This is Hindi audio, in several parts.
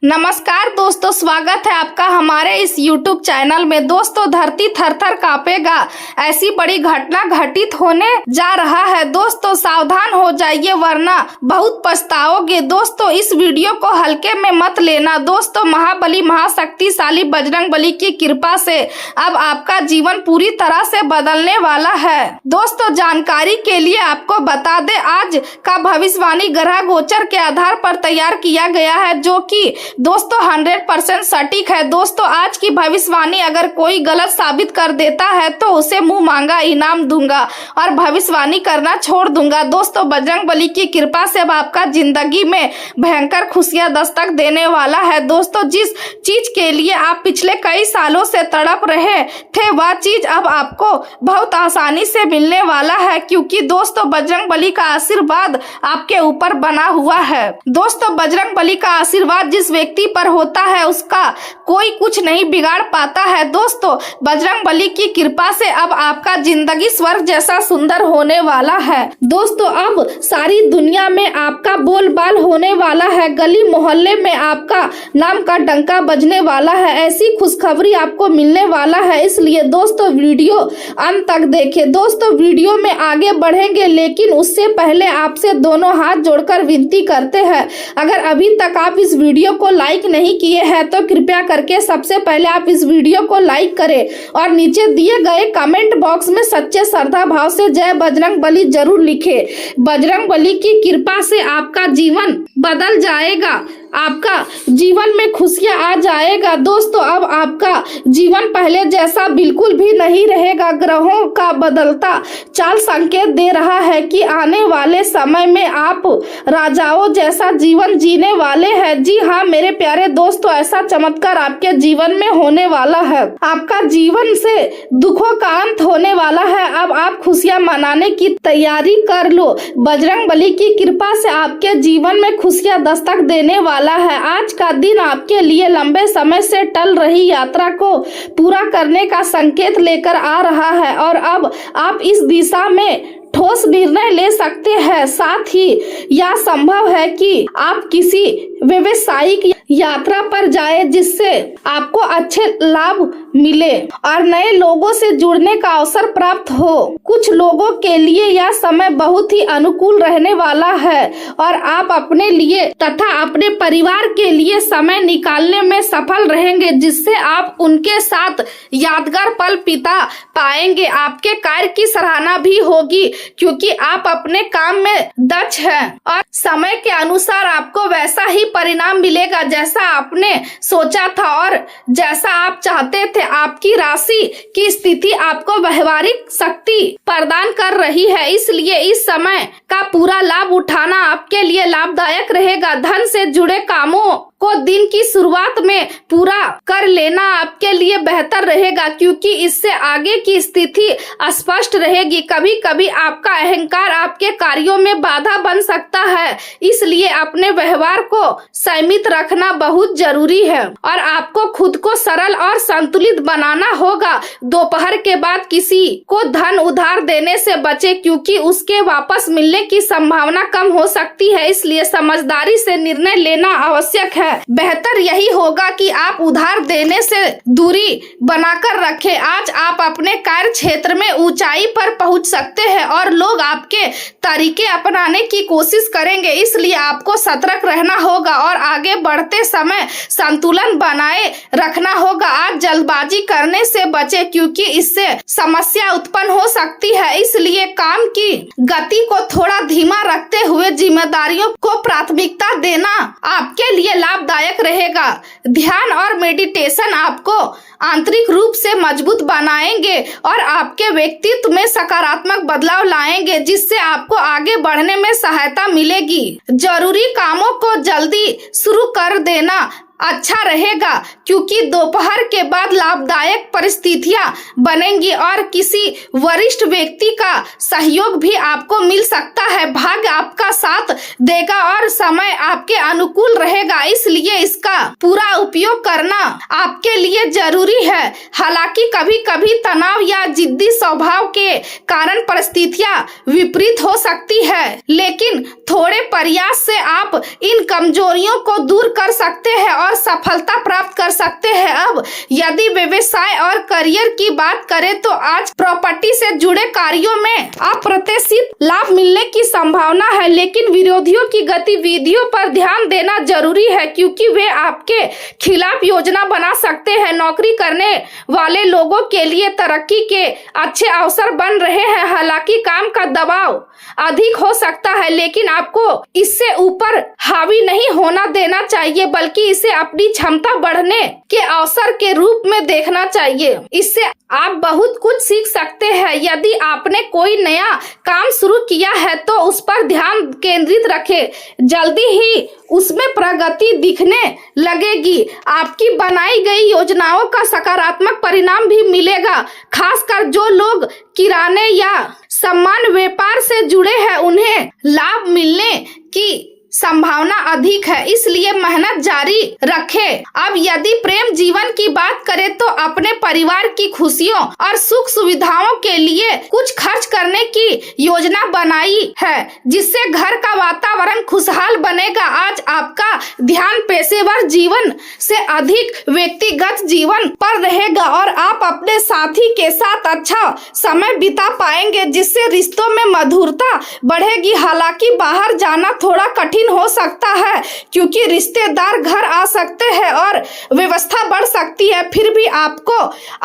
नमस्कार दोस्तों, स्वागत है आपका हमारे इस YouTube चैनल में। दोस्तों, धरती थर-थर कांपेगा, ऐसी बड़ी घटना घटित होने जा रहा है। दोस्तों, सावधान हो जाइए वरना बहुत पछताओगे। दोस्तों, इस वीडियो को हल्के में मत लेना। दोस्तों, महाबली महाशक्तिशाली बजरंगबली की कृपा से अब आपका जीवन पूरी तरह से बदलने वाला है। दोस्तों, जानकारी के लिए आपको बता दें, आज का भविष्यवाणी ग्रह गोचर के आधार पर तैयार किया गया है, जो कि दोस्तों 100% सटीक है। दोस्तों, आज की भविष्यवाणी अगर कोई गलत साबित कर देता है तो उसे मुंह मांगा इनाम दूंगा और भविष्यवाणी करना छोड़ दूंगा। दोस्तों, बजरंगबली की कृपा से अब आपका जिंदगी में भयंकर खुशियां दस्तक देने वाला है। दोस्तों, जिस चीज के लिए आप पिछले कई सालों से तड़प रहे थे वह चीज अब आपको बहुत आसानी से मिलने वाला है, क्योंकि दोस्तों बजरंगबली का आशीर्वाद आपके ऊपर बना हुआ है। दोस्तों, बजरंगबली का आशीर्वाद जिस व्यक्ति पर होता है उसका कोई कुछ नहीं बिगाड़ पाता है। दोस्तों, बजरंगबली की कृपा से अब आपका जिंदगी स्वर्ग जैसा सुंदर होने वाला है। दोस्तों, अब सारी दुनिया में आपका बोलबाल होने वाला है, गली मोहल्ले में आपका नाम का डंका बजने वाला है। ऐसी खुशखबरी आपको मिलने वाला है, इसलिए दोस्तों वीडियो अंत तक देखें। दोस्तों, वीडियो में आगे बढ़ेंगे, लेकिन उससे पहले आपसे दोनों हाथ जोड़कर विनती करते हैं, अगर अभी तक आप इस वीडियो को लाइक नहीं किए हैं तो कृपया करके सबसे पहले आप इस वीडियो को लाइक करें और नीचे दिए गए कमेंट बॉक्स में सच्चे श्रद्धा भाव से जय बजरंगबली जरूर लिखें। बजरंगबली की कृपा से आपका जीवन बदल जाएगा, आपका जीवन में खुशियां आ जाएगा। दोस्तों, अब आपका जीवन पहले जैसा बिल्कुल भी नहीं रहेगा। ग्रहों का बदलता चाल संकेत दे रहा है कि आने वाले समय में आप राजाओं जैसा जीवन जीने वाले हैं। जी हाँ मेरे प्यारे दोस्तों, ऐसा चमत्कार आपके जीवन में होने वाला है। आपका जीवन से दुखों का अंत होने वाला है। अब आप खुशियां मनाने की तैयारी कर लो। बजरंगबली की कृपा से आपके जीवन में खुशियां दस्तक देने वाला है। आज का दिन आपके लिए लंबे समय से टल रही यात्रा को पूरा करने का संकेत लेकर आ रहा है और अब आप इस दिशा में ठोस निर्णय ले सकते हैं। साथ ही यह संभव है कि आप किसी व्यवसायिक यात्रा पर जाए जिससे आपको अच्छे लाभ मिले और नए लोगों से जुड़ने का अवसर प्राप्त हो। कुछ लोगों के लिए यह समय बहुत ही अनुकूल रहने वाला है और आप अपने लिए तथा अपने परिवार के लिए समय निकालने में सफल रहेंगे, जिससे आप उनके साथ यादगार पल बिता पाएंगे। आपके कार्य की सराहना भी होगी, क्योंकि आप अपने काम में दक्ष हैं और समय के अनुसार आपको वैसा ही परिणाम मिलेगा जैसा आपने सोचा था और जैसा आप चाहते थे। आपकी राशि की स्थिति आपको व्यवहारिक शक्ति प्रदान कर रही है, इसलिए इस समय का पूरा लाभ उठाना आपके लिए लाभदायक रहेगा। धन से जुड़े कामों को दिन की शुरुआत में पूरा कर लेना आपके लिए बेहतर रहेगा, क्योंकि इससे आगे की स्थिति स्पष्ट रहेगी। कभी कभी आपका अहंकार आपके कार्यों में बाधा बन सकता है, इसलिए अपने व्यवहार को संयमित रखना बहुत जरूरी है और आपको खुद को सरल और संतुलित बनाना होगा। दोपहर के बाद किसी को धन उधार देने से बचे, क्योंकि उसके वापस मिलने की संभावना कम हो सकती है, इसलिए समझदारी से निर्णय लेना आवश्यक है। बेहतर यही होगा कि आप उधार देने से दूरी बनाकर रखें। आज आप अपने कार्य क्षेत्र में ऊंचाई पर पहुंच सकते हैं और लोग आपके तरीके अपनाने की कोशिश करेंगे, इसलिए आपको सतर्क रहना होगा और आगे बढ़ते समय संतुलन बनाए रखना होगा। आज जल्दबाजी करने से बचे, क्योंकि इससे समस्या उत्पन्न हो सकती है, इसलिए काम की गति को थोड़ा धीमा रखते हुए जिम्मेदारियों को प्राथमिकता देना आपके लिए लाभदायक रहेगा। ध्यान और मेडिटेशन आपको आंतरिक रूप से मजबूत बनाएंगे और आपके व्यक्तित्व में सकारात्मक बदलाव लाएंगे, जिससे आपको आगे बढ़ने में सहायता मिलेगी। जरूरी कामों को जल्दी शुरू कर देना अच्छा रहेगा, क्योंकि दोपहर के बाद लाभदायक परिस्थितियां बनेंगी और किसी वरिष्ठ व्यक्ति का सहयोग भी आपको मिल सकता है। भाग्य आपका साथ देगा और समय आपके अनुकूल रहेगा, इसलिए इसका पूरा उपयोग करना आपके लिए जरूरी है। हालांकि कभी कभी तनाव या जिद्दी स्वभाव के कारण परिस्थितियां विपरीत हो सकती है, लेकिन थोड़े प्रयास से आप इन कमजोरियों को दूर कर सकते हैं और और सफलता प्राप्त कर सकते हैं। अब यदि व्यवसाय और करियर की बात करें तो आज प्रॉपर्टी से जुड़े कार्यों में अप्रत्याशित लाभ मिलने की संभावना है, लेकिन विरोधियों की गतिविधियों पर ध्यान देना जरूरी है क्योंकि वे आपके खिलाफ योजना बना सकते हैं। नौकरी करने वाले लोगों के लिए तरक्की के अच्छे अवसर बन रहे हैं। हालांकि काम का दबाव अधिक हो सकता है, लेकिन आपको इससे ऊपर हावी नहीं होना देना चाहिए, बल्कि इसे अपनी क्षमता बढ़ने के अवसर के रूप में देखना चाहिए। इससे आप बहुत कुछ सीख सकते हैं। यदि आपने कोई नया काम शुरू किया है तो उस पर ध्यान केंद्रित रखें, जल्दी ही उसमें प्रगति दिखने लगेगी। आपकी बनाई गई योजनाओं का सकारात्मक परिणाम भी मिलेगा। खासकर जो लोग किराने या सामान व्यापार से जुड़े हैं उन्हें लाभ मिलने की संभावना अधिक है, इसलिए मेहनत जारी रखें। अब यदि प्रेम जीवन की बात करें तो अपने परिवार की खुशियों और सुख सुविधाओं के लिए कुछ खर्च करने की योजना बनाई है, जिससे घर का वातावरण खुशहाल बनेगा। आज आपका ध्यान पेशेवर जीवन से अधिक व्यक्तिगत जीवन पर रहेगा और आप अपने साथी के साथ अच्छा समय बिता पाएंगे, जिससे रिश्तों में मधुरता बढ़ेगी। हालांकि बाहर जाना थोड़ा कठिन हो सकता है क्योंकि रिश्तेदार घर आ सकते हैं और व्यवस्था बढ़ सकती है, फिर भी आपको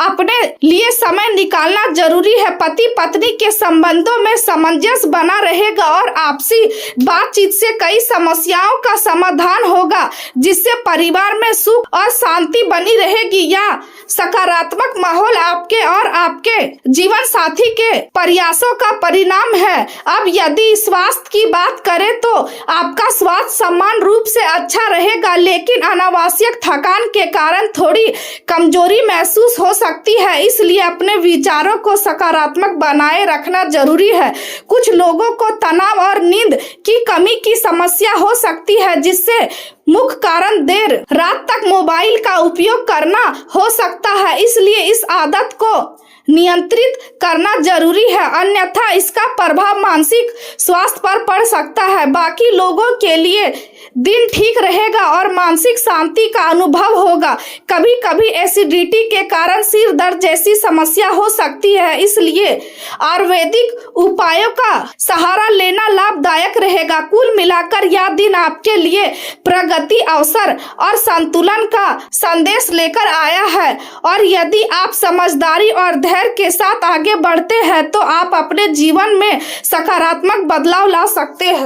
अपने लिए समय निकालना जरूरी है। पति पत्नी के संबंधों में सामंजस्य बना रहेगा और आपसी बातचीत से कई समस्याओं का समाधान होगा, जिससे परिवार में सुख और शांति बनी रहेगी। या सकारात्मक माहौल आपके और आपके जीवन साथी के प्रयासों का परिणाम है। अब यदि स्वास्थ्य की बात करें तो आपका स्वास्थ्य समान रूप से अच्छा रहेगा, लेकिन अनावश्यक थकान के कारण थोड़ी कमजोरी महसूस हो सकती है, इसलिए अपने विचारों को सकारात्मक बनाए रखना जरूरी है। कुछ लोगों को तनाव और नींद की कमी की समस्या हो सकती है, जिससे मुख्य कारण देर रात तक मोबाइल का उपयोग करना हो सकता है, इसलिए इस आदत को नियंत्रित करना जरूरी है, अन्यथा इसका प्रभाव मानसिक स्वास्थ्य पर पड़ सकता है। बाकी लोगों के लिए दिन ठीक रहेगा और मानसिक शांति का अनुभव होगा। कभी कभी एसिडिटी के कारण सिर दर्द जैसी समस्या हो सकती है, इसलिए आयुर्वेदिक उपायों का सहारा लेना लाभदायक रहेगा। कुल मिलाकर यह दिन आपके लिए प्रगति, अवसर और संतुलन का संदेश लेकर आया है और यदि आप समझदारी और धैर्य के साथ आगे बढ़ते हैं तो आप अपने जीवन में सकारात्मक बदलाव ला सकते हैं।